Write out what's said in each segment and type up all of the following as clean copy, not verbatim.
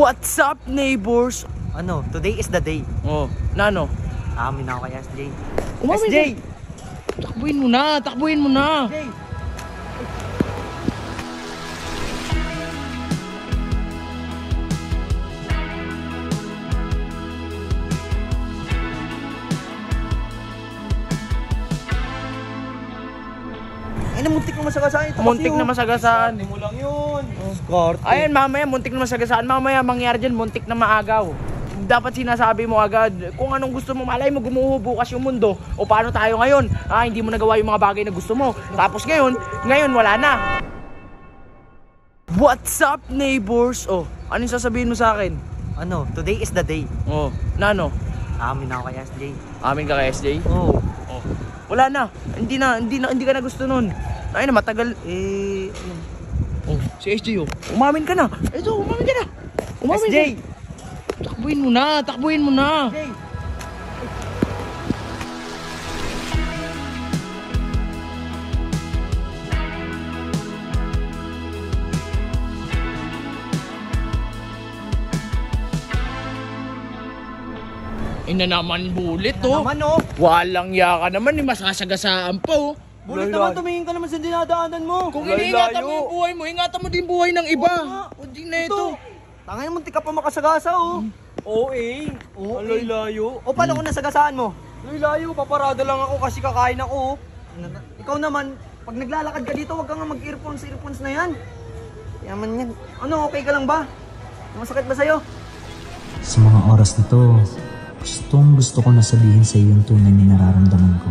What's up, neighbors? Ano, today is the day. Oh, Nano. Amin na ako kay SJ. Umamin SJ! Takbuhin mo na, takbuhin mo na. SJ! Ay, muntik na masagasaan ito. Muntik na masagasaan. Hindi mo lang yun. Skarte. Ayun, mamaya, muntik na masagasaan. Mamaya, mangyari dyan, muntik na maagaw. Dapat sinasabi mo agad kung anong gusto mo. Malay mo, gumuho bukas yung mundo. O paano tayo ngayon? Hindi mo nagawa yung mga bagay na gusto mo. Tapos ngayon wala na. What's up, neighbors? Oh, anong sasabihin mo sa akin? Ano, today is the day. Oh, Nano. Amin na ako kay SJ. Amin ka kay SJ? Oo. Oh. Wala na. Hindi ka na gusto nun. Ay na, matagal. Oh, si SJ oh. Umamin ka na. Ito, umamin ka na. Umamin SJ! ka. Takbuhin mo na, takbuhin mo na. SJ! Ina naman bulit oh. Naman oh. Walang yaka naman, masasagasaan pa oh. Bulit naman, tumingin ka naman sa dinadaanan mo. Kung iniingatan mo yung buhay mo, ingatan mo din buhay ng iba. O di na ito. Tangay mo, muntik ka pa makasagasa oh. Oo Ang layo. O paano kung nasagasaan mo? Layo, paparada lang ako kasi kakain ako. Ikaw naman, pag naglalakad ka dito, wag kang mag-earphones na yan. Yaman yan. Ano, okay ka lang ba? Masakit ba sa'yo? Sa mga oras na to, gusto ko na sabihin sa iyo yung tunay na nararamdaman ko.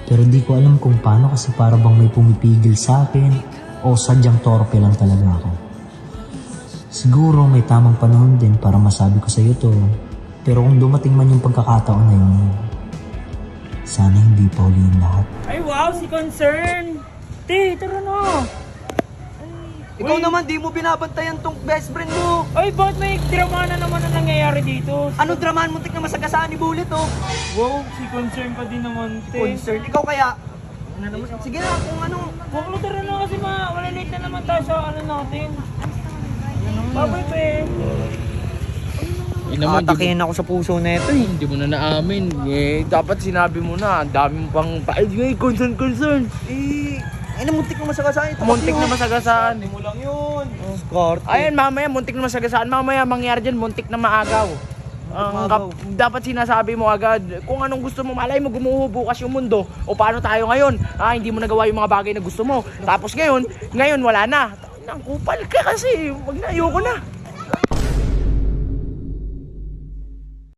Pero di ko alam kung paano kasi para bang may pumipigil sa akin o sadyang torpe lang talaga ako. Siguro may tamang panahon din para masabi ko sa iyo to. Pero kung dumating man yung pagkakataon na yun, sana hindi pa huli yung lahat. Ay wow, si Concern! Te, tara na! Ikaw naman, di mo binabantayan tong best friend mo. Ay, bakit may drama na naman na nangyayari dito? Ano dramahan, muntik na masagasaan ni Bullet oh. Wow, si Concern pa din naman, te. Concern. Ikaw kaya? Ano naman? Sige na, kung ano. Huwag tara na kasi malalate na naman tayo sa ano natin. Babay, pe. Atakihin ako sa puso na ito eh. Hindi mo na naamin. Dapat sinabi mo na. Ang dami mo pang concern. Ay, muntik na masagasaan ito. Muntik na masagasaan. Hindi mo lang yun. Skarte. Ayun, mamaya, muntik na masagasaan. Mamaya, mangyari dyan, muntik na maagaw. Dapat sinasabi mo agad kung anong gusto mo. Malay mo, gumuho bukas yung mundo. O paano tayo ngayon? Hindi mo nagawa yung mga bagay na gusto mo. Tapos ngayon wala na. Nang kupal ka kasi. Wag na, ayoko na.